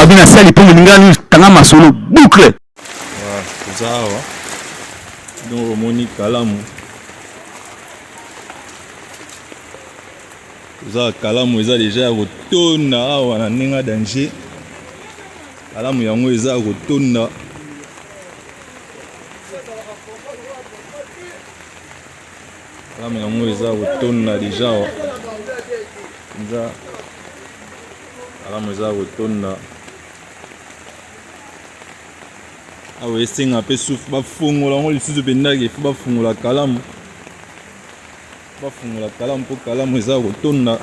babina sali pour ngani tanga masolo boucle. Ça donc Monique Kalamu. Ça Kalamu eza déjà rotona wana ninga danger. Kalamu yango eza rotona. Kalamu yango eza rotona déjà. Nza Kalamu eza rotona. Ah oui, c'est un peu souffle. Bah fungola, on lui sous de benagi, faut pas fungola Kalamu. Pas fungola Kalamu pour Kalamu eza rotona.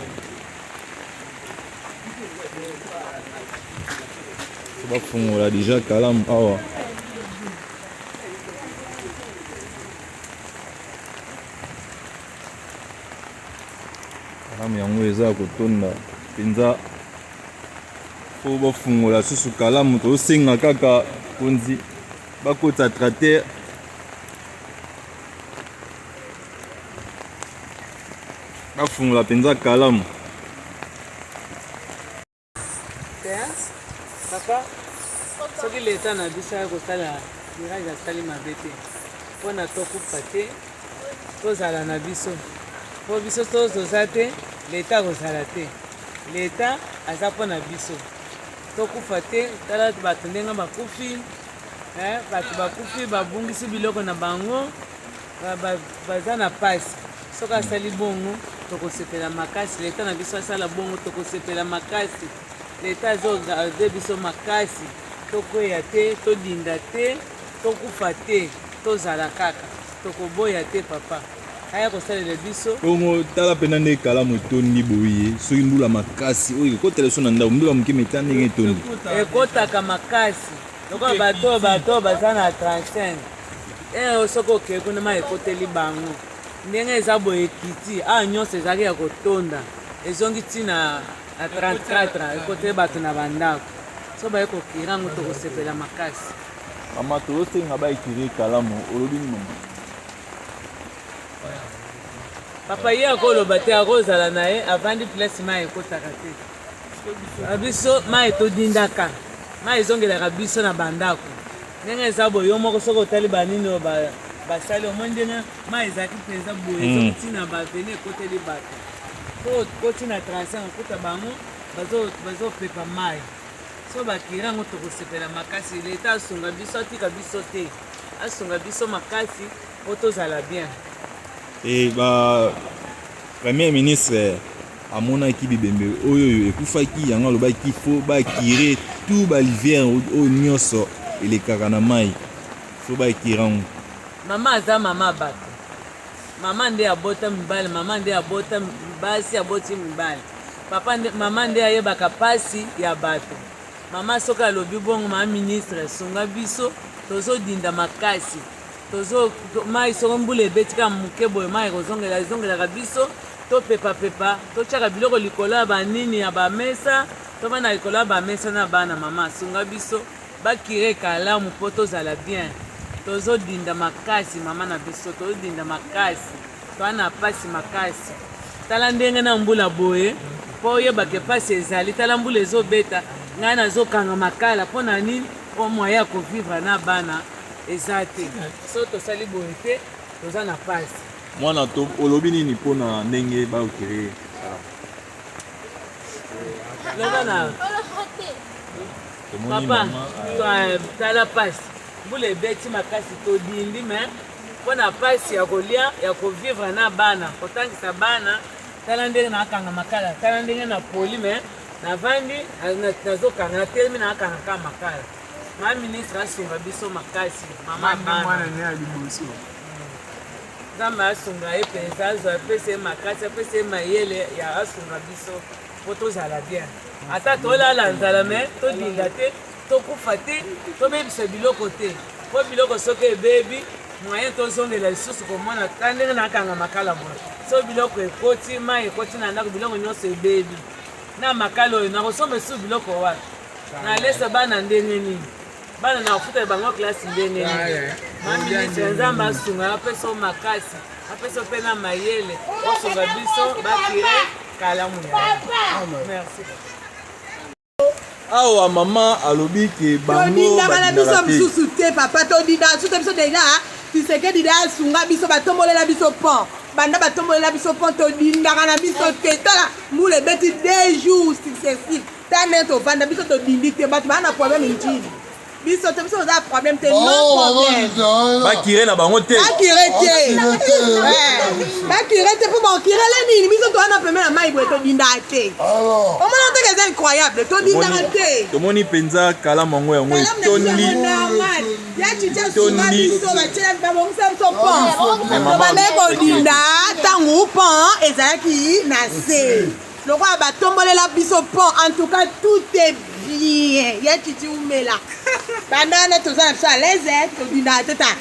Faut pas fungola déjà Kalamu awa. Kalamu yango eza rotona. Pinza. Faut pas fungola sous Kalamu to singa kaka konzi. Bakota traiter bafungola penza Kalamu. Papa, soki leta na biso ya kosala mirage asali mabe te mpona tokufa te tozala na biso mpo biso tozoza te leta akozala te leta aza mpona biso tokufa te tala bato ndenge bakufi bato bakufi babungisi biloko na bango baza na pasi soki asali bongo tokosepela makasi leta na biso asala bongo tokosepela makasi leta azogarde biso makasi tokweya te todinda te tokufa te tozala kaka tokoboya te papa aya kosalela biso bongo tala pena nde Kalamu etondi boye soki mbula makasi oyo ekotela so na ndako mbula mokeme eta ndenge etondi ekotaka makasi lokola bato baza na 35 soki okei kuna ma ekoteli bango ndenge eza boye ekiti awa nyonso ezalaki ya kotonda ezongi ntina na 34 ekoteli bato na bandako so baye kokira yango tokosepela makasi mama tozosenga baekiri Kalamu olobi nini papa ye akoloba te akozala na ye avandi place ma ekotaka te biso ma etodindaka ma ezongelaka biso na bandako ndenge eza boye yo moko soki otali banini oyo basali omoi ndenge ma ezalaki mpenza boye ezoki ntina baveni ekoteli bato po koti na 35 okuta bango bazopepa mai so bakiri yango tokosepela makasi leta asunga biso atika biso te asunga biso makasi po tozala bien. Et bah premier ministre amonaki bibembe oyo ekufaki yango alobaki fo bakire tout balivière oyo nyonso elekaka na mai fo bakira yango mama aza mama bato mama nde abota mibale mama nde abota basi aboti mibale papa mama nde ayebaka pasi ya bato mama soki alobi bongo mama ministre sunga biso tozodinda makasi mai soko mbula ebetika moke boye mai ezongelaka biso topepapepa totyaka biloko likolo ya banini ya bamesa tobanda likolo ya bamesa na bana mama sunga biso bakire Kalamu mpo tozala bien tozodinda makasi mama na biso tozodinda makasi toana pasi makasi tala ndenge na mbula boye mpo oyebake pasi ezali tala mbula ezobeta ngai nazokanga makala mpo na nini mpo moye ya kovivre na bana eza te so tosali boye te toza na pasi mwana to olobi nini mpona ndenge baokiri loba na papa tala pasi mbula ebeti makasi todindi me mpona pasi ya kolia ya kovivre na bana kotangisa bana tala ndenge nakanga makala tala ndenge na poli me navandi nazokanga natelemi nakangaka makala ma ministre asunga biso makasi mama bana nzambe asunga ye mpenza azwa apesa ye makasi apesa ye mayele ya asunga biso mpo tozala bien ata tolala nzala me todinga te tokufa te tobebisa biloko te mpo biloko soki ebebi moyen tozongela lisusu komona ta ndenge nakanga makala boye so biloko ekoti mai ekoti na ndako biloko nyonso ebebi na makala oyo nakosomba esu biloko wapi nalesa bana ndenge nini bana na kofuta bango klasi ndenge nini maministre nzambe asunga apesa o makasi apesa mpe na mayele osunga biso bakire Kalamu ya merci awa mama alobi ke bango todindaka biso mosusu te papa todindaka biso te biso deja Tshisekedi da asunga biso batombolela biso pont banda batombolela biso pont todindaka na biso te tala mule ebeti 2 jours successifs tane tovanda biso todindi te bato baa na problème intime biso te biso oza problème te non problème bakire na bango te bakire te mpo bakirele nini biso towana peme na mai boye todindaka te omona teke eza incroyable todindaka te tomoni mpenza kalamu yango yango etondi ya chicha sunga biso batiela babongisa biso pont tobandaki kodinda ntango pont ezalaki na se lokola batombolela biso pont en tout cas tout est bien ya chichi umela bandana toza na biso à l'aise todindaka te ta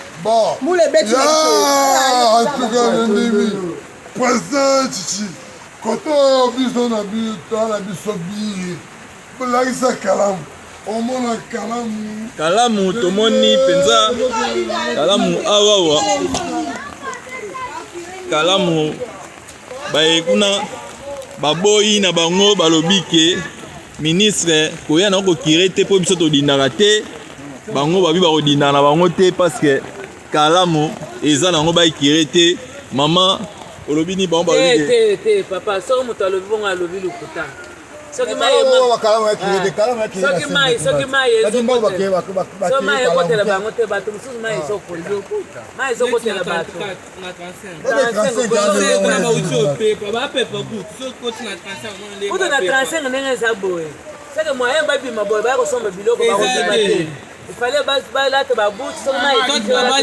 mule ebeti en tout cas ndimi président chichi koto biso na biso biye bolakisa kalamu omona kalamu tomoni mpenza kalamu awawa kalamu baye kuna baboyi na bango balobi ke ministre koya na kokire te mpo biso todindaka te bango babi bakodindaka na bango te parce que kalamu eza nango bayikire te mama olobi ni bango balobi te papa soki moto alobi bongo alobi lokuta soki mai ekotela bango te bato mosusu mai ezokotela bato kutu na 35 ndenge eza boye soki moyen babima boye baya kosomba biloko bakobima te ifale balata babuti soki mai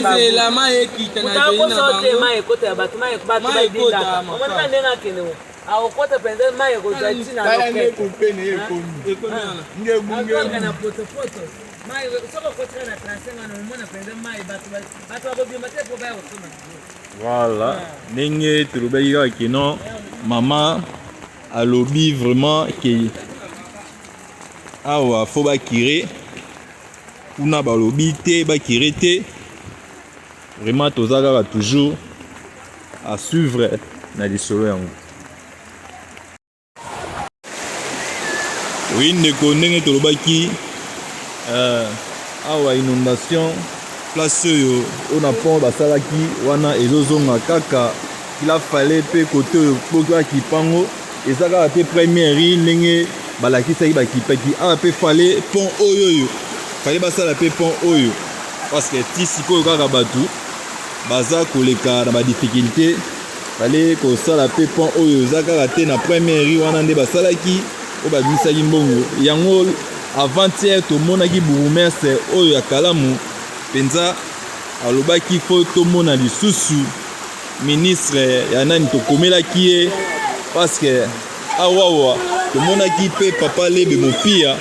te mai ekotela bato bato bayidindaka omonaka ndenge akende akokota mpenza mai ekozwa ntina na potopoto soki okotika na 35 wana omona mpenza mai bato bakobima te mpo baya kosomba voilà ndenge tolobaki kaka keno mama alobi vraiment ke awa fo bakire kuna balobi te bakire te vraiment toza kaka toujours à suivre na lisolo yango oui ndeko ndenge tolobaki awa inondation place oyo ona pont basalaki wana ezozonga kaka kila fale pe kote oyo bokaki pango eza kaka te première ndenge balakisaki bakipaki awa pe fale pont oyo fale basala pe pont oyo parce que ti sikoyo kaka bato baza koleka na badifficulté fale kosala pe pont oyo eza kaka te na première wana nde basalaki oyo babimisaki mbongo yango avant-hier tomonaki bourgmestre oyo ya Kalamu mpenza alobaki fo tomona lisusu ministre ya nani tokomelaki ye parce que awawa tomonaki mpe papa Lebe Mopia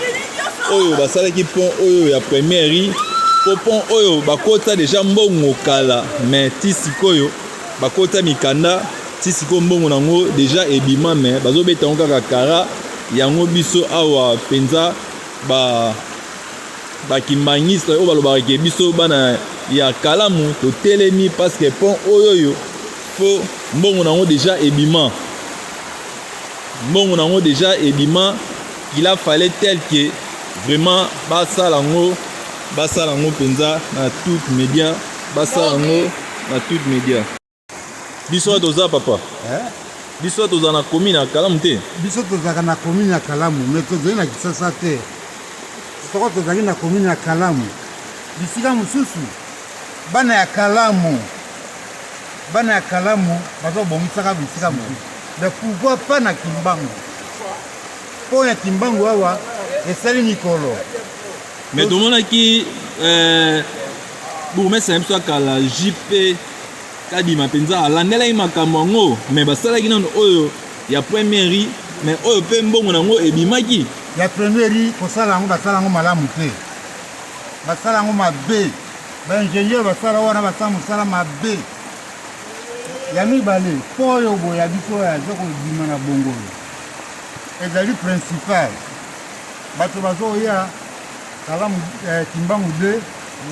oyo basalaki pont oyo ya première po pont oyo bakota deja mbongo kala mais ti sikoyo bakota mikanda ti sikoyo mbongo nango deja ebima mais bazobeta ngo kaka kara yango biso awa mpenza bakimbangistre oyo balobaka biso bana ya Kalamu totelemi parce que pont oyo fo mbongo nango deja ebima mbongo nango deja ebima il a fallu tel que vraiment basala ngo mpenza na toute média basala ngo na toute média biso toza papa biso toza na commune ya Kalamu te biso tozaka na commune ya Kalamu mais tozali na Kisasa te soko tozali na commune ya Kalamu bisika mosusu bana ya Kalamu bazobongisaka bisika mosusu mais pourquoi pas na Kimbangu po ya Kimbangu awa esali mikolo mais tomonaki bourgmestre biso akala JP kadima mpenza alandelaki makambo yango mais basalaki nano oyo ya première mais oyo mpe mbongo nango ebimaki ya première kosala yango basala yango malamu te basala yango mabe baingénieur basala wana basala mosala mabe ya mibale po oyo boye ya biso oyo aza kobima na bongo ezali principal bato bazoya Kalamu Kimbangu 2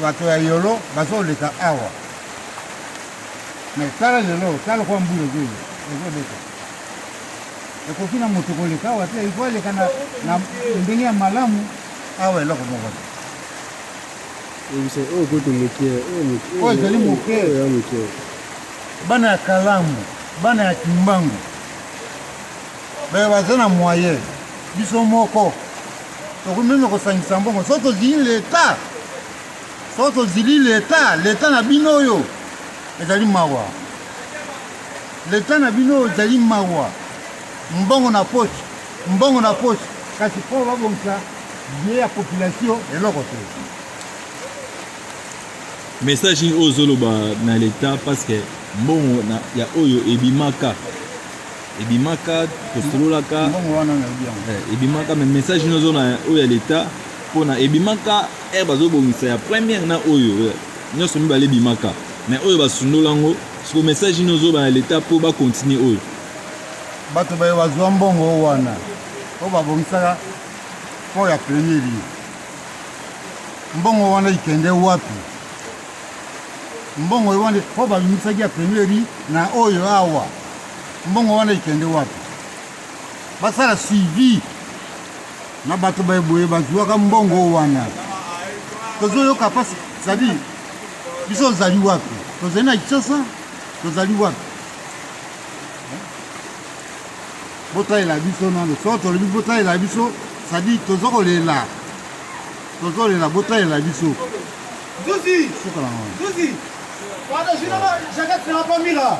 bato ya yolo bazoleka awa mais tala lelo tala kwa mbula ezoleka ekoki na moto koleka awa te ifo aleka na ndenge ya malamu awa eloko moko oyo ezali moke bana ya kalamu bana ya kimbangu baza na moyen biso moko tokomeme kosangisa mbongo soki tozili leta na bino oyo ezali mawa leta na bino oyo ezali mawa mbongo na poche kasi mpo babongisa vie ya population eloko te message oyo ozoloba na leta parce que mbongo ya oyo ebimaka tosololaka ebimaka mais message nozo na oyo ya leta mpona ebimaka ere bazobongisa ya première na oyo nyonso mibale ebimaka mais oyo basundolango siko message nozoba na leta mpo bakontinue oyo bato baye bazwa mbongo wana oyo babongisaka mpo ya premier lieu mbongo wana ikende wapi mbongo wana mpo babimisaki ya premier lieu na oyo awa mbongo wana ikende wapi basala suivi na bato baye boye bazwaka mbongo wana tozoyoka pasi sadi biso ozali wapi tozali na Kinshasa tozali wapi botalela biso nano so tolobi botalela biso sadi tozokolela botalela biso Zuzi wada jina jacket na pamila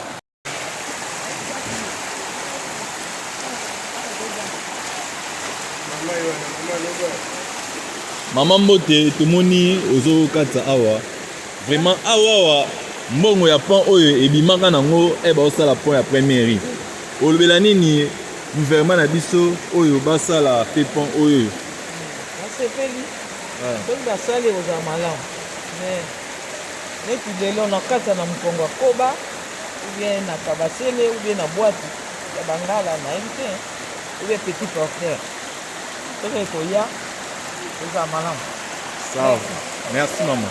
mama mbote tomoni ozokatisa awa vraiment awa mbongo ya pan oyo ebimaka nango baosala pont ya première olobela nini gouvernement na biso oyo basala pe pont oyo basepeli soki basali kozala malamu mais neti lelo na kata na mokongo ya koba ubien na kabasele ubien na bwati ya bangala nayebi te ubien petit porteur soki ekoya kozala malamu sawa merci mama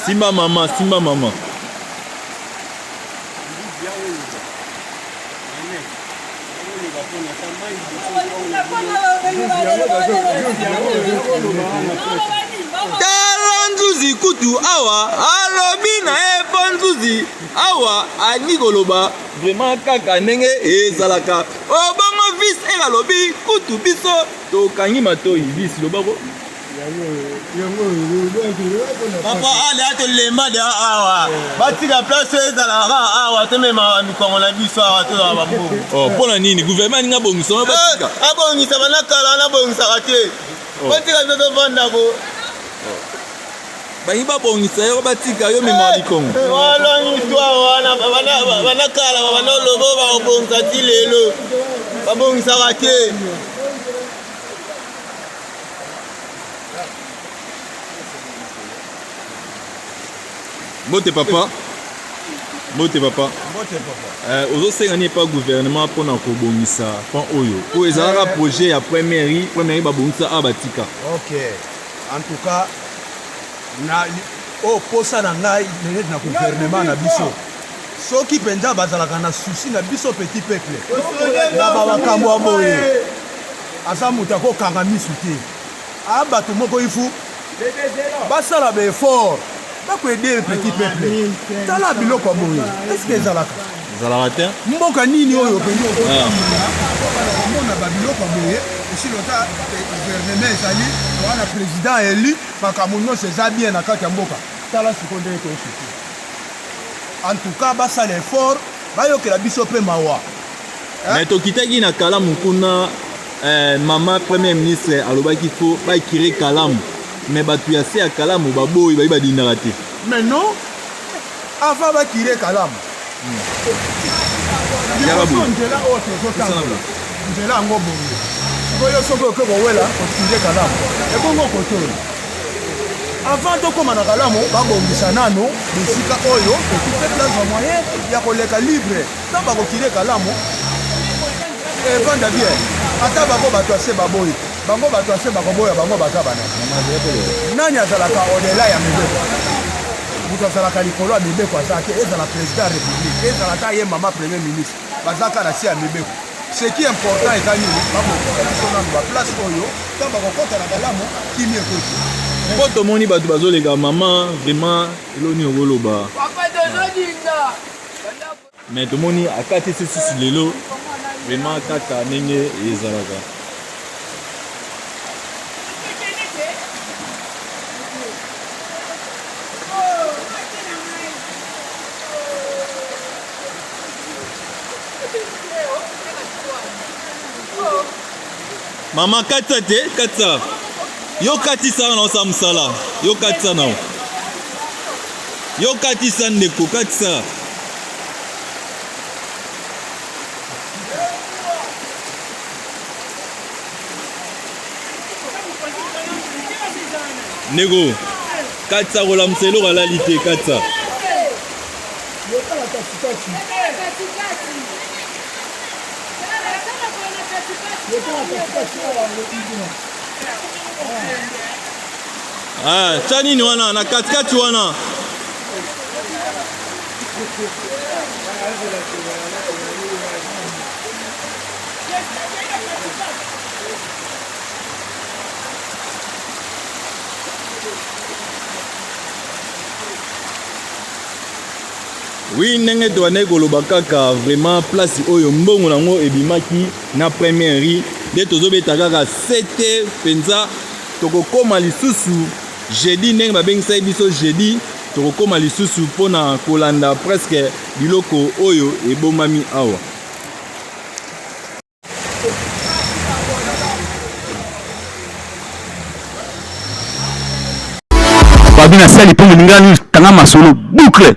simba mama tala nzuzi kutu awa alobi na epo nzuzi awa ani koloba vraiment kaka ndenge ezalaka obongo vis alobi kutu biso tokangi matoi vis lobako papa ale atolemba de awa batika place ezalaka awa tomema mikongo na biso awa tozala bambongo mpona nini gouvernement aninga bongisa batika abongisa banakala nabongisaka te batika biso tovandako bangi babongisa yo batika yo mema likongo walongiswa wana banakala banolobo bakobongisa ti lelo babongisaka te Mbote papa ozosenga nini pa gouvernement mpona kobongisa pont oyo oyo ezalaka projet ya première babongisa a batika ok en tout cas posa na ngai neti na gouvernement na biso soki mpenza bazalaka na susi na biso petit peuple na bamakambo ya boye aza moto akokanga misu te bato moko ifu basala baeffort bakoede petit peuple tala biloko ya boye eske ezalaka te mboka nini oyo opendi omona babiloko ya boye esilota gouvernement ezali wana président eli makambo nyonso eza bien na kati ya mboka tala sikoyo ndenge toyosuki en tout cas basala effort bayokela biso mpe mawa mais tokitaki na kalamu kuna mama premier ministre alobaki fo baekire kalamu mais bato ya se ya kalamu baboyi bayi badindaka te mais non avant bakire kalamu nzela oyo tozotanga nzela yango bongo sikoyo soki oke kowela okire kalamu ebongo kotola avant tokóma na kalamu babongisa nano bisika oyo petit place moyen ya koleka libre ntan bakokire kalamu evanda bien ata bango bato ase baboyi bango bato ase bakoboya bango baza banani nani azalaka odela ya mibeko moto azalaka likolo ya mibeko azalaki ezala président ya république ezalaka ye mama premier ministre baza kaka na se ya mibeko. Ce qui est important eza nini babongisa biso nanu baplace oyo ntango bakokɔta na kalamu kimi ekoti. mpo tomoni bato bazoleka mama vraiment eloni okoloba mais tomoni akati susu lelo vraiment kaka ndenge ezalaka. Mama katisa te katisa yo katisa na osa musala yo katisa na yo katisa ndeko katisa ndeko katisa kolamisa eloko alali te katisa ah tia nini wana na katikati wana oui ndenge toandeki koloba kaka vraiment place oyo mbongo nango ebimaki na première ri nde tozobeta kaka 7 mpenza tokokoma lisusu jeudi ndenge babengisa biso jeudi tokokoma lisusu mpona kolanda presque biloko oyo ebomami awa. babi na sali mpo moninga tanga masolo boucle